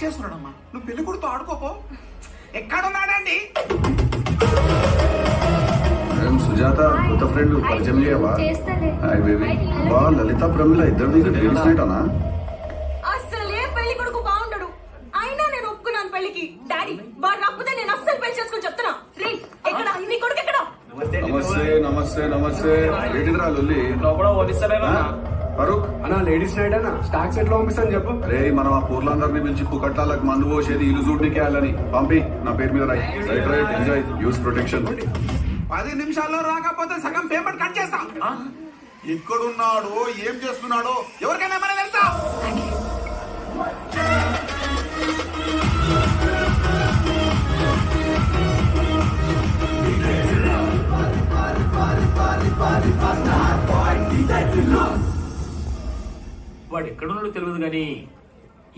చేస్తున్నాడమ్మా. నువ్వు పెళ్లి కొడుతూ ఆడుకోపో. ఎక్కడున్నాడండి? సుజాత కొత్త ఫ్రెండ్ పరిచయం చేయవా? Hi baby. బా లలిత ప్రమిళ ఇద్దరు నీకు లేడీస్ నైట్ అనా? అసలే పెళ్లి కొడుకు బాగుండడు. అయినా నేను ఒప్పుకున్నాను పెళ్లికి. డాడీ వాడు రాకపోతే నేను అస్సలు పెళ్లి చేసుకుని చెప్తున్నా. రే ఎక్కడ నీ కొడుకు ఎక్కడ? నమస్తే నమస్తే నమస్తే. ఏంటిదిరా లొల్లి? ఫరూక్ అన్నా లేడీస్ నైట్ అన్నా స్టాక్స్ ఎట్లా పంపిస్తాను చెప్పు. అరే మనం ఆ పూర్లందరినీ పిలిచి పుకట్టాలకు మందు పోసేది ఇల్లు చూడనికే వెళ్ళని పంపి నా పేరు మీద రాయి. Right right enjoy use protection. 10 నిమిషాల్లో రాకపోతే సగం పేమెంట్ కట్ చేస్తా. ఎక్కడున్నాడో ఏం చేస్తున్నాడో ఎవరికైనా ఏమైనా తెలుసా? వాడు ఎక్కడున్నాడో తెలియదు కానీ